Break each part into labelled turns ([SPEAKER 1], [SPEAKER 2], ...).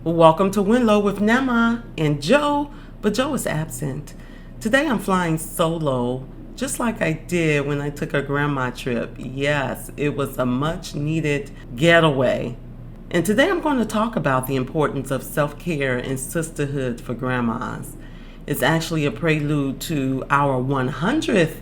[SPEAKER 1] Welcome to WNLOW with Namma and Jo, but Jo is absent. Today I'm flying solo, just like I did when I took a grandma trip. Yes, it was a much needed getaway. And today I'm going to talk about the importance of self-care and sisterhood for grandmas. It's actually a prelude to our 100th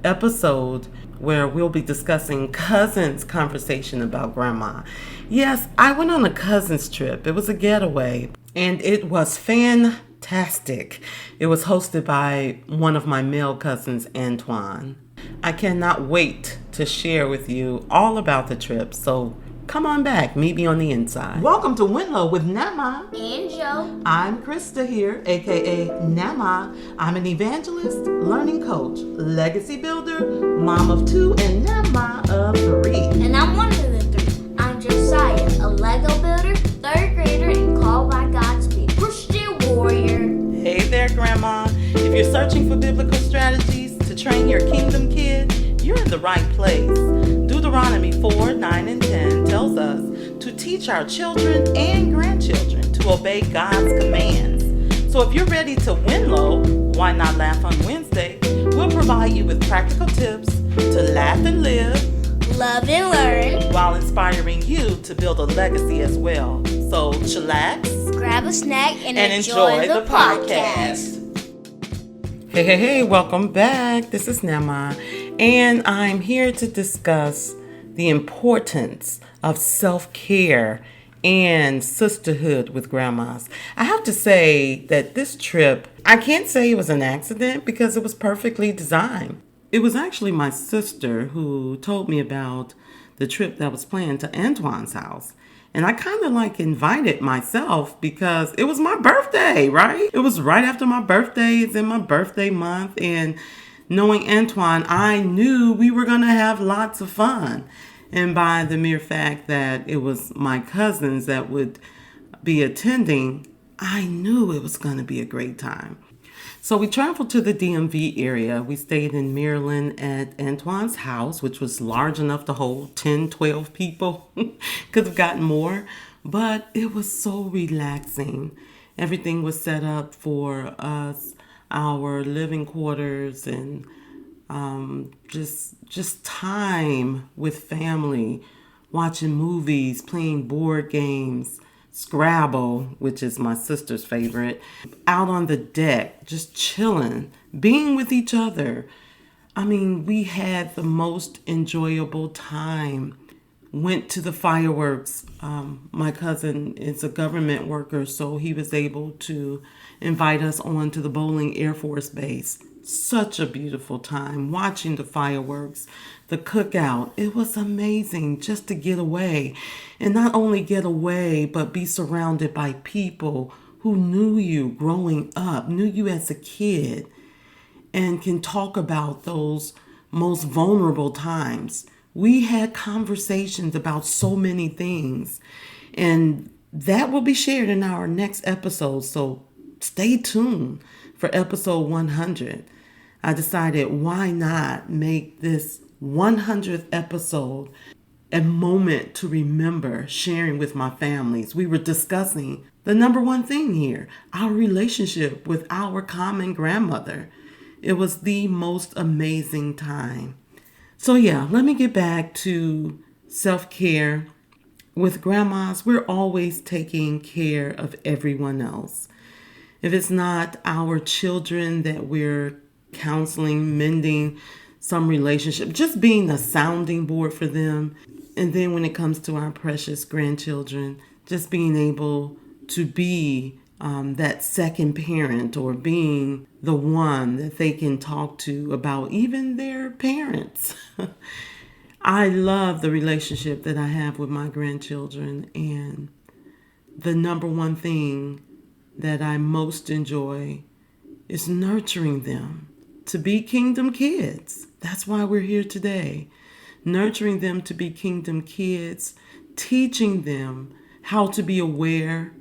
[SPEAKER 1] episode where we'll be discussing cousins conversation about grandma. Yes, I went on a cousins trip. It was a getaway and it was fantastic. It was hosted by one of my male cousins, Antoine. I cannot wait to share with you all about the trip. So come on back, meet me on the inside. Welcome to WNLOW with Namma
[SPEAKER 2] and Jo.
[SPEAKER 1] I'm Krista here, aka Namma. I'm an evangelist, learning coach, legacy builder, mom of 2, and Namma of 3.
[SPEAKER 2] And I'm one of the 3. I'm Josiah, a Lego builder, 3rd grader, and called by God to be a Christian warrior.
[SPEAKER 1] Hey there, Grandma. If you're searching for biblical strategies to train your kingdom kid, you're in the right place. Deuteronomy 4, 9, and 10 tells us to teach our children and grandchildren to obey God's commands. So if you're ready to WNLOW, why not laugh on Wednesday? We'll provide you with practical tips to laugh and live,
[SPEAKER 2] love and learn,
[SPEAKER 1] while inspiring you to build a legacy as well. So chillax,
[SPEAKER 2] grab a snack, and
[SPEAKER 1] enjoy the podcast. Hey, welcome back. This is Namma, and I'm here to discuss the importance of self-care and sisterhood with grandmas. I have to say that this trip, I can't say it was an accident because it was perfectly designed. It was actually my sister who told me about the trip that was planned to Antoine's house. And I kind of invited myself because it was my birthday, right? It was right after my birthday. It's in my birthday month. And knowing Antoine, I knew we were going to have lots of fun. And by the mere fact that it was my cousins that would be attending, I knew it was going to be a great time. So we traveled to the DMV area. We stayed in Maryland at Antoine's house, which was large enough to hold 10, 12 people. Could have gotten more, but it was so relaxing. Everything was set up for us, our living quarters, and just time with family, watching movies, playing board games, Scrabble, which is my sister's favorite, out on the deck, just chilling, being with each other. I mean, we had the most enjoyable time. Went to the fireworks. My cousin is a government worker, so he was able to invite us on to the Bowling Air Force Base. Such a beautiful time watching the fireworks, the cookout. It was amazing just to get away. And not only get away, but be surrounded by people who knew you growing up, knew you as a kid, and can talk about those most vulnerable times. We had conversations about so many things, and that will be shared in our next episode. So stay tuned for episode 100. I decided, why not make this 100th episode a moment to remember sharing with my families. We were discussing the number one thing here, our relationship with our common grandmother. It was the most amazing time. So yeah, let me get back to self-care. With grandmas, we're always taking care of everyone else. If it's not our children that we're counseling, mending some relationship, just being a sounding board for them. And then when it comes to our precious grandchildren, just being able to be that second parent, or being the one that they can talk to about even their parents. I love the relationship that I have with my grandchildren, and the number one thing that I most enjoy is nurturing them to be kingdom kids. That's why we're here today. Nurturing them to be kingdom kids, teaching them how to be aware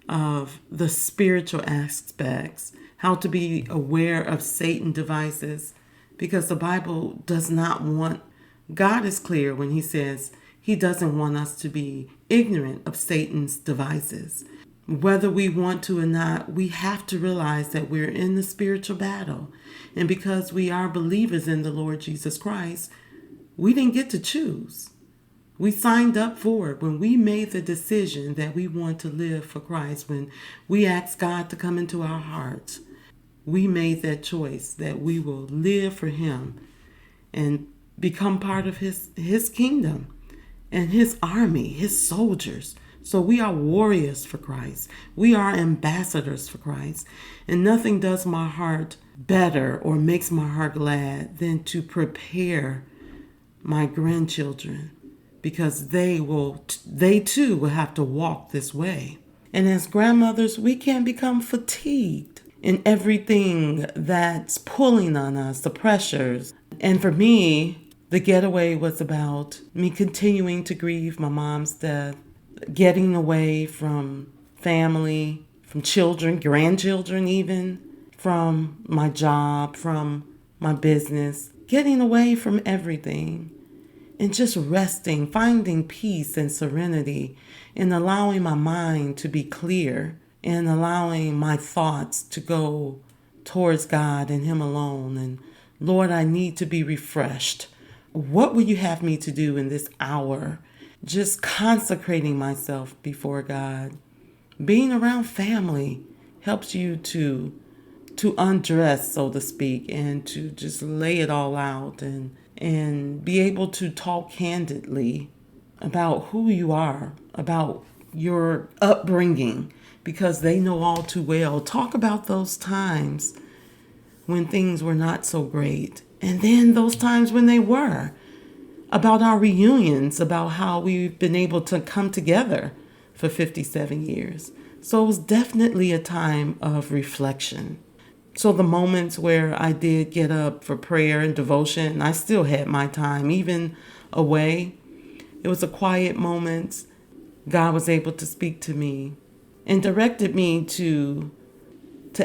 [SPEAKER 1] of the spiritual aspects, how to be aware of Satan devices, because the Bible does not want, God is clear when he says he doesn't want us to be ignorant of Satan's devices. Whether we want to or not, we have to realize that we're in the spiritual battle. And because we are believers in the Lord Jesus Christ, we didn't get to choose. We signed up for it when we made the decision that we want to live for Christ. When we asked God to come into our hearts, we made that choice that we will live for Him and become part of His kingdom and His army, His soldiers. So we are warriors for Christ. We are ambassadors for Christ. And nothing does my heart better or makes my heart glad than to prepare my grandchildren, because they too will have to walk this way. And as grandmothers, we can become fatigued in everything that's pulling on us, the pressures. And for me, the getaway was about me continuing to grieve my mom's death, getting away from family, from children, grandchildren even, from my job, from my business, getting away from everything and just resting, finding peace and serenity, and allowing my mind to be clear and allowing my thoughts to go towards God and Him alone. And Lord, I need to be refreshed. What will you have me to do in this hour? Just consecrating myself before God. Being around family helps you to undress, so to speak, and to just lay it all out and be able to talk candidly about who you are, about your upbringing, because they know all too well. Talk about those times when things were not so great, and then those times when they were, about our reunions, about how we've been able to come together for 57 years. So it was definitely a time of reflection. So the moments where I did get up for prayer and devotion, I still had my time, even away. It was a quiet moment. God was able to speak to me and directed me to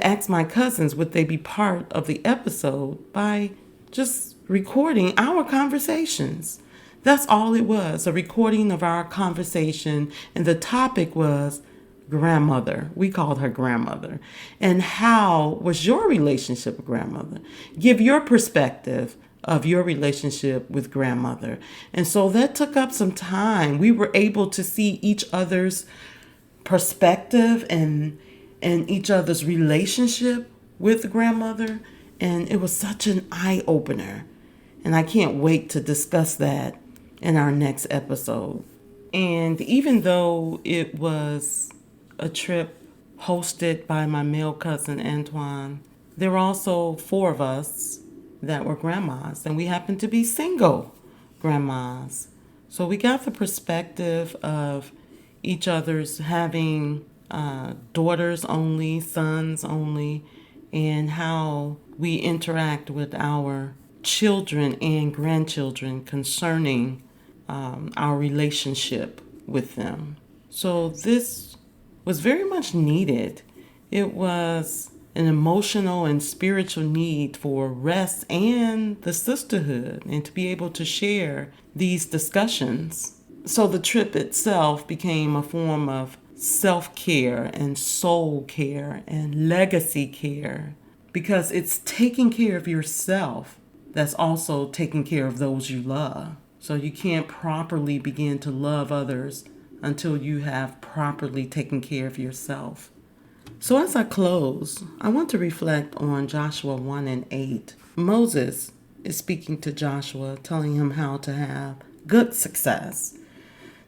[SPEAKER 1] ask my cousins would they be part of the episode by just recording our conversations. That's all it was, a recording of our conversation. And the topic was grandmother. We called her grandmother. And how was your relationship with grandmother? Give your perspective of your relationship with grandmother. And so that took up some time. We were able to see each other's perspective and each other's relationship with grandmother. And it was such an eye-opener. And I can't wait to discuss that in our next episode. And even though it was a trip hosted by my male cousin Antoine, there were also 4 of us that were grandmas, and we happened to be single grandmas. So we got the perspective of each other's having daughters only, sons only, and how we interact with our children and grandchildren concerning our relationship with them. So this was very much needed. It was an emotional and spiritual need for rest and the sisterhood, and to be able to share these discussions. So the trip itself became a form of self-care and soul care and legacy care, because it's taking care of yourself that's also taking care of those you love. So you can't properly begin to love others until you have properly taken care of yourself. So as I close, I want to reflect on Joshua 1:8. Moses is speaking to Joshua, telling him how to have good success.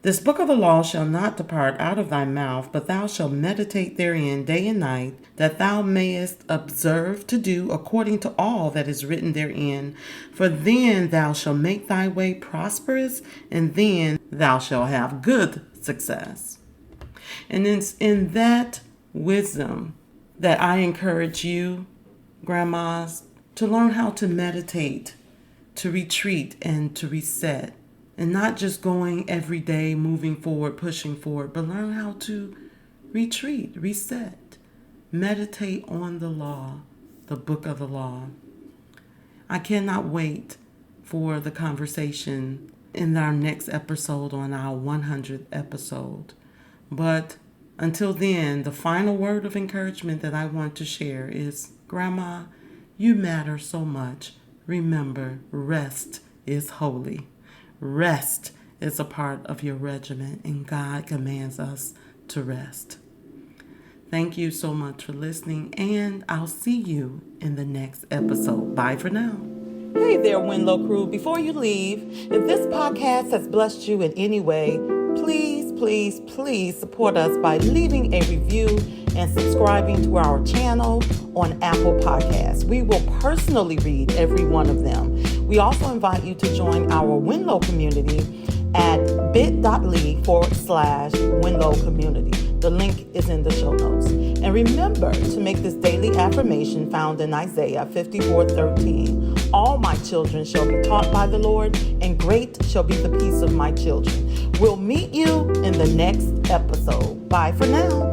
[SPEAKER 1] This book of the law shall not depart out of thy mouth, but thou shalt meditate therein day and night, that thou mayest observe to do according to all that is written therein. For then thou shalt make thy way prosperous, and then thou shalt have good success. And it's in that wisdom that I encourage you, grandmas, to learn how to meditate, to retreat, and to reset. And not just going every day, moving forward, pushing forward, but learn how to retreat, reset, meditate on the law, the book of the law. I cannot wait for the conversation in our next episode, on our 100th episode. But Until then, the final word of encouragement that I want to share is, Grandma, you matter so much. Remember, rest is holy. Rest is a part of your regimen, and God commands us to rest. Thank you so much for listening, and I'll see you in the next episode. Bye for now. Hey there, WNLOW crew. Before you leave, if this podcast has blessed you in any way, please, please, please support us by leaving a review and subscribing to our channel on Apple Podcasts. We will personally read every one of them. We also invite you to join our WNLOW community at bit.ly/WNLOW community. The link is in the show notes. And remember to make this daily affirmation found in Isaiah 54:13. All my children shall be taught by the Lord, and great shall be the peace of my children. We'll meet you in the next episode. Bye for now.